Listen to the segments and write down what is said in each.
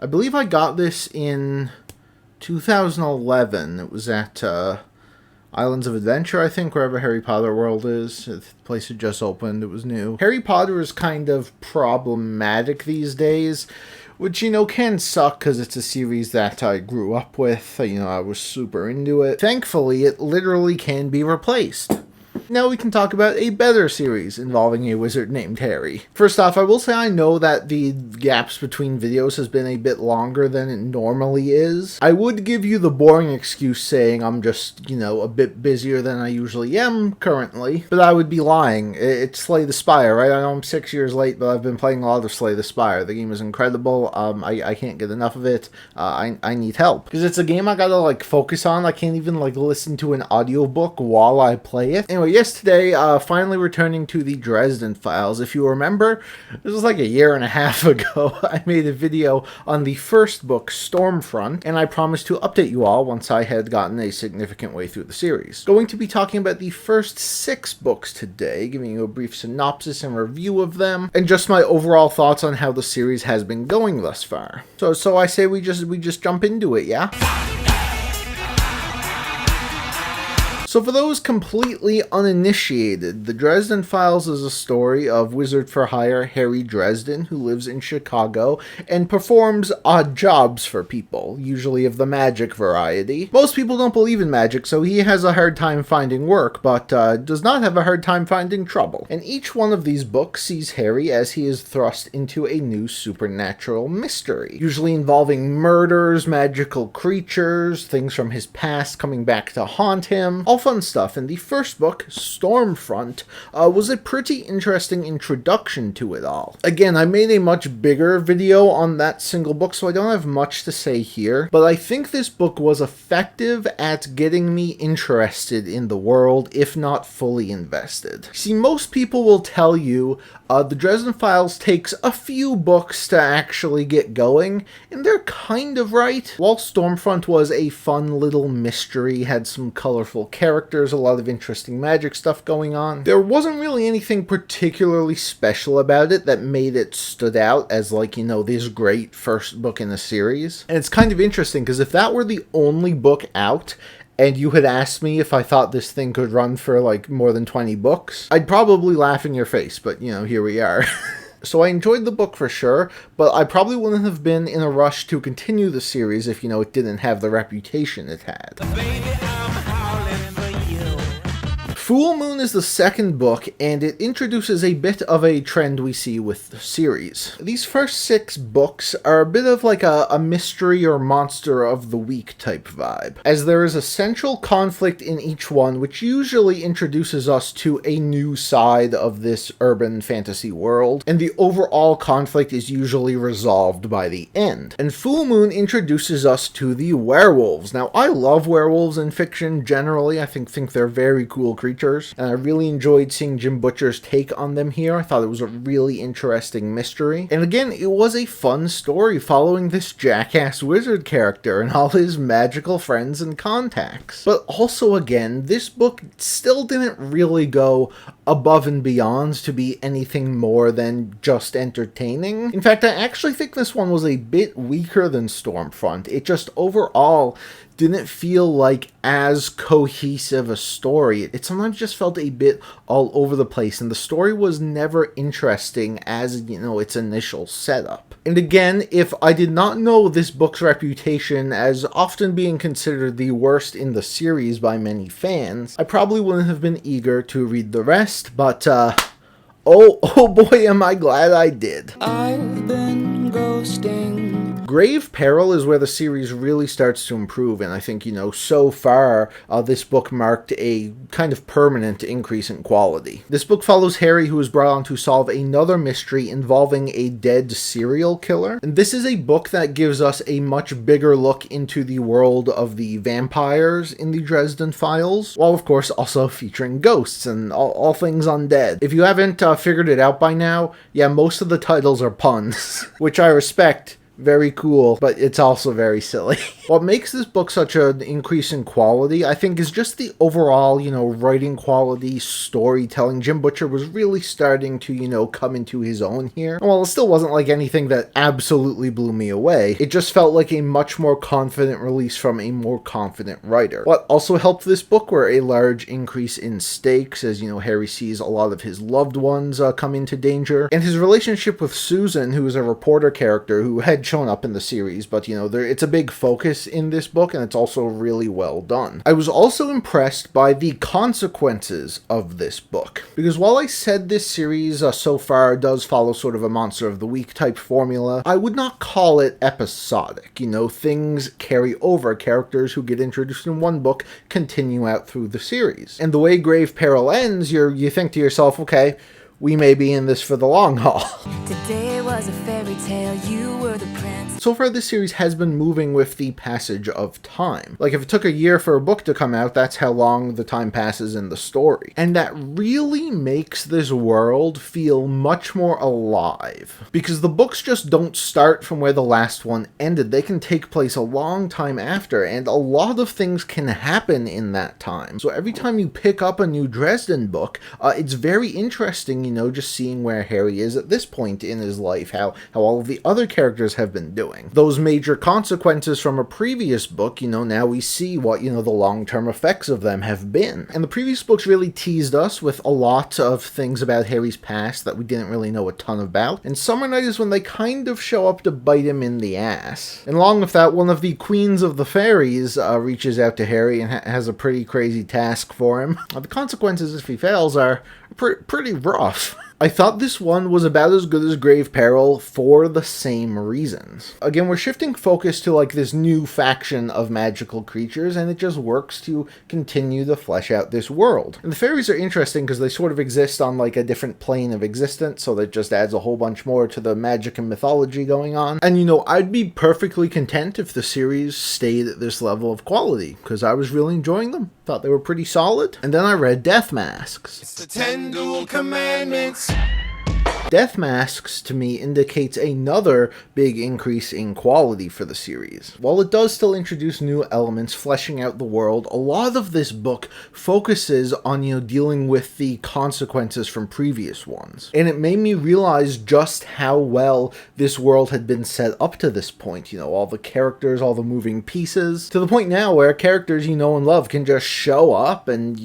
I believe I got this in 2011. It was at Islands of Adventure, I think, wherever Harry Potter World is. The place had just opened. It was new. Harry Potter is kind of problematic these days, which, can suck because it's a series that I grew up with. I was super into it. Thankfully, it literally can be replaced. Now we can talk about a better series involving a wizard named Harry. First off, I will say I know that the gaps between videos has been a bit longer than it normally is. I would give you the boring excuse saying I'm just, a bit busier than I usually am currently, but I would be lying. It's Slay the Spire, right? I know I'm 6 years late, but I've been playing a lot of Slay the Spire. The game is incredible. I can't get enough of it. I need help. Because it's a game I gotta, focus on. I can't even, listen to an audiobook while I play it. Anyway, today, finally returning to the Dresden Files. If you remember, this was a year and a half ago. I made a video on the first book, Stormfront, and I promised to update you all once I had gotten a significant way through the series. Going to be talking about the first 6 books today, giving you a brief synopsis and review of them, and just my overall thoughts on how the series has been going thus far. So I say we just jump into it, yeah? So for those completely uninitiated, the Dresden Files is a story of wizard-for-hire Harry Dresden, who lives in Chicago and performs odd jobs for people, usually of the magic variety. Most people don't believe in magic, so he has a hard time finding work, but does not have a hard time finding trouble. And each one of these books sees Harry as he is thrust into a new supernatural mystery, usually involving murders, magical creatures, things from his past coming back to haunt him, all fun stuff. And the first book, Stormfront, was a pretty interesting introduction to it all. Again, I made a much bigger video on that single book, so I don't have much to say here, but I think this book was effective at getting me interested in the world, if not fully invested. See, most people will tell you the Dresden Files takes a few books to actually get going, and they're kind of right. While Stormfront was a fun little mystery, had some colorful characters, a lot of interesting magic stuff going on, there wasn't really anything particularly special about it that made it stood out as this great first book in the series. And it's kind of interesting because if that were the only book out, and you had asked me if I thought this thing could run for more than 20 books, I'd probably laugh in your face, but here we are. So I enjoyed the book for sure, but I probably wouldn't have been in a rush to continue the series if, it didn't have the reputation it had. Baby, Full Moon is the second book, and it introduces a bit of a trend we see with the series. These first 6 books are a bit of a mystery or monster of the week type vibe, as there is a central conflict in each one which usually introduces us to a new side of this urban fantasy world, and the overall conflict is usually resolved by the end. And Full Moon introduces us to the werewolves. Now, I love werewolves in fiction generally. I think they're very cool creatures. And I really enjoyed seeing Jim Butcher's take on them here. I thought it was a really interesting mystery. And again, it was a fun story following this jackass wizard character and all his magical friends and contacts. But also again, this book still didn't really go above and beyond to be anything more than just entertaining. In fact, I actually think this one was a bit weaker than Stormfront. It just overall didn't feel like as cohesive a story. It sometimes just felt a bit all over the place, and the story was never interesting as, its initial setup. And again, if I did not know this book's reputation as often being considered the worst in the series by many fans, I probably wouldn't have been eager to read the rest, but oh boy, am I glad I did. I've been ghosting. Grave Peril is where the series really starts to improve, and I think, so far, this book marked a kind of permanent increase in quality. This book follows Harry, who is brought on to solve another mystery involving a dead serial killer, and this is a book that gives us a much bigger look into the world of the vampires in the Dresden Files, while of course also featuring ghosts and all things undead. If you haven't figured it out by now, yeah, most of the titles are puns, which I respect, very cool, but it's also very silly. What makes this book such an increase in quality, I think, is just the overall, writing quality, storytelling. Jim Butcher was really starting to, come into his own here. Well, it still wasn't like anything that absolutely blew me away. It just felt like a much more confident release from a more confident writer. What also helped this book were a large increase in stakes, as, Harry sees a lot of his loved ones come into danger, and his relationship with Susan, who is a reporter character who had shown up in the series, but, it's a big focus in this book, and it's also really well done. I was also impressed by the consequences of this book, because while I said this series so far does follow sort of a Monster of the Week type formula, I would not call it episodic. Things carry over. Characters who get introduced in one book continue out through the series. And the way Grave Peril ends, you think to yourself, okay, we may be in this for the long haul. Today was a fairy tale, you were the prince. So far, this series has been moving with the passage of time. Like, if it took a year for a book to come out, that's how long the time passes in the story. And that really makes this world feel much more alive. Because the books just don't start from where the last one ended. They can take place a long time after, and a lot of things can happen in that time. So every time you pick up a new Dresden book, it's very interesting, just seeing where Harry is at this point in his life, how all of the other characters have been doing. Those major consequences from a previous book, now we see what, the long-term effects of them have been. And the previous books really teased us with a lot of things about Harry's past that we didn't really know a ton about. And Summer Night is when they kind of show up to bite him in the ass. And along with that, one of the queens of the fairies reaches out to Harry and has a pretty crazy task for him. The consequences if he fails are pretty rough. I thought this one was about as good as Grave Peril for the same reasons. Again, we're shifting focus to like this new faction of magical creatures, and it just works to continue to flesh out this world. And the fairies are interesting because they sort of exist on like a different plane of existence, so that just adds a whole bunch more to the magic and mythology going on. And I'd be perfectly content if the series stayed at this level of quality, because I was really enjoying them. Thought they were pretty solid. And then I read Death Masks. It's the 10 dual commandments. Death Masks, to me, indicates another big increase in quality for the series. While it does still introduce new elements, fleshing out the world, a lot of this book focuses on, dealing with the consequences from previous ones. And it made me realize just how well this world had been set up to this point. All the characters, all the moving pieces, to the point now where characters you know and love can just show up and,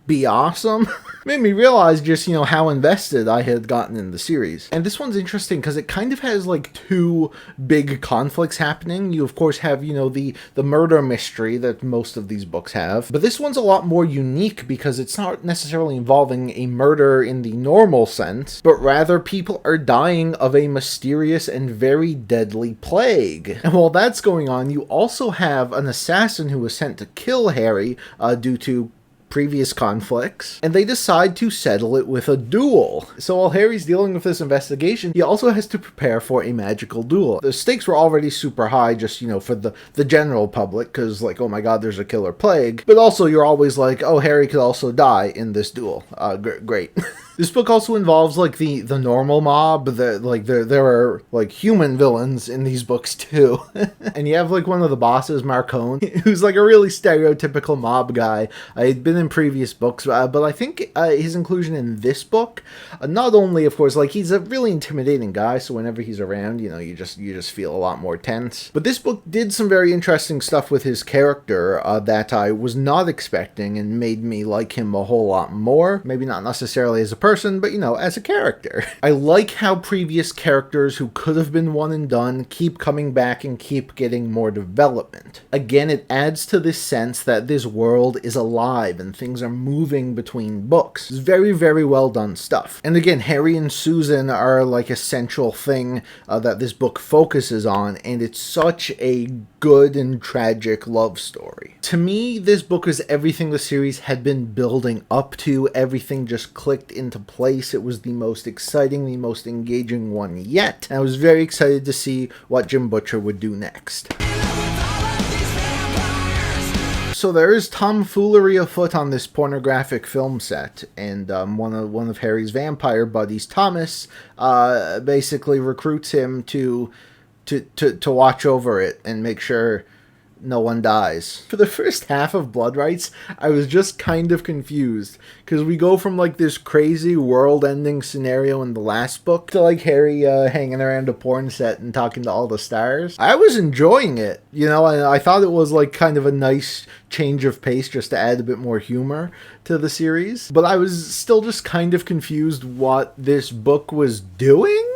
be awesome. Made me realize just, how invested I had gotten in the series. And this one's interesting because it kind of has like two big conflicts happening. You of course have, the murder mystery that most of these books have, but this one's a lot more unique because it's not necessarily involving a murder in the normal sense, but rather people are dying of a mysterious and very deadly plague. And while that's going on, you also have an assassin who was sent to kill Harry due to previous conflicts, and they decide to settle it with a duel. So while Harry's dealing with this investigation, he also has to prepare for a magical duel. The stakes were already super high just, for the general public, because like, oh my god, there's a killer plague, but also you're always like, oh, Harry could also die in this duel. Great. This book also involves like the normal mob. There are like human villains in these books too. And you have like one of the bosses, Marcone, who's like a really stereotypical mob guy. He'd been in previous books, but I think his inclusion in this book, not only of course like he's a really intimidating guy, so whenever he's around, you just feel a lot more tense. But this book did some very interesting stuff with his character that I was not expecting and made me like him a whole lot more. Maybe not necessarily as a person, but as a character. I like how previous characters who could have been one and done keep coming back and keep getting more development. Again, it adds to this sense that this world is alive and things are moving between books. It's very, very well done stuff. And again, Harry and Susan are like a central thing that this book focuses on, and it's such a good and tragic love story. To me, this book is everything the series had been building up to. Everything just clicked into place. It was the most exciting, the most engaging one yet. And I was very excited to see what Jim Butcher would do next. So there is tomfoolery afoot on this pornographic film set, and one of Harry's vampire buddies, Thomas, basically recruits him to to watch over it and make sure no one dies. For the first half of Blood Rites, I was just kind of confused, because we go from like this crazy world-ending scenario in the last book to like Harry hanging around a porn set and talking to all the stars. I was enjoying it, you know, I thought it was like kind of a nice change of pace just to add a bit more humor to the series, but I was still just kind of confused what this book was doing.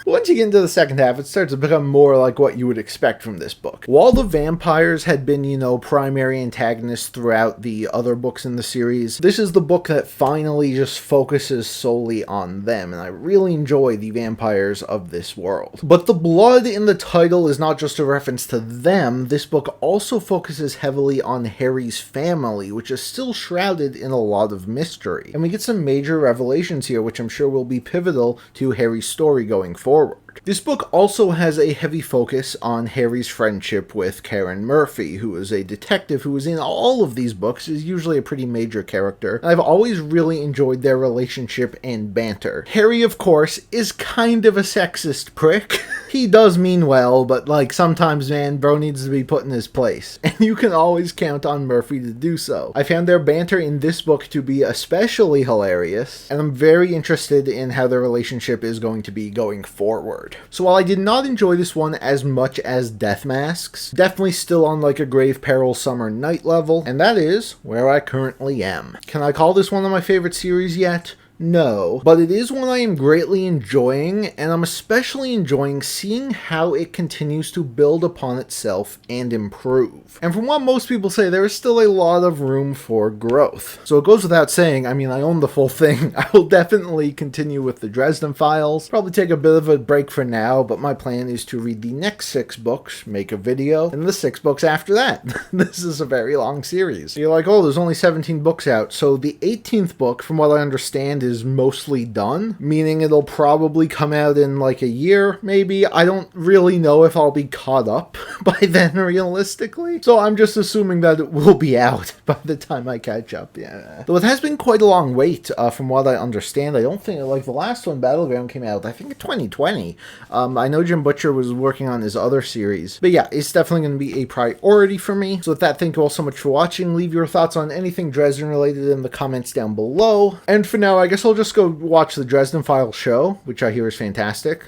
Once you get into the second half, it starts to become more like what you would expect from this book. While the vampires had been, you know, primary antagonists throughout the other books in the series, this is the book that finally just focuses solely on them, and I really enjoy the vampires of this world. But the blood in the title is not just a reference to them. This book also focuses heavily on Harry's family, which is still shrouded in a lot of mystery. And we get some major revelations here, which I'm sure will be pivotal to Harry's story going forward. This book also has a heavy focus on Harry's friendship with Karen Murphy, who is a detective who is in all of these books, is usually a pretty major character, and I've always really enjoyed their relationship and banter. Harry, of course, is kind of a sexist prick. He does mean well, but like sometimes, man, bro needs to be put in his place, and you can always count on Murphy to do so. I found their banter in this book to be especially hilarious, and I'm very interested in how their relationship is going to be going forward. So while I did not enjoy this one as much as Death Masks, definitely still on like a Grave Peril Summer Night level, and that is where I currently am. Can I call this one of my favorite series yet? No, but it is one I am greatly enjoying, and I'm especially enjoying seeing how it continues to build upon itself and improve. And from what most people say, there is still a lot of room for growth. So it goes without saying, I mean, I own the full thing. I will definitely continue with the Dresden Files. Probably take a bit of a break for now, but my plan is to read the next 6 books, make a video, and the 6 books after that. This is a very long series. You're like, oh, there's only 17 books out. So the 18th book, from what I understand, is mostly done, meaning it'll probably come out in like a year, maybe. I don't really know if I'll be caught up by then, realistically. So I'm just assuming that it will be out by the time I catch up, yeah. Though it has been quite a long wait, from what I understand. I don't think, like, the last one, Battleground, came out, I think, in 2020. I know Jim Butcher was working on his other series. But yeah, it's definitely going to be a priority for me. So with that, thank you all so much for watching. Leave your thoughts on anything Dresden related in the comments down below. And for now, I guess I'll just go watch the Dresden Files show, which I hear is fantastic.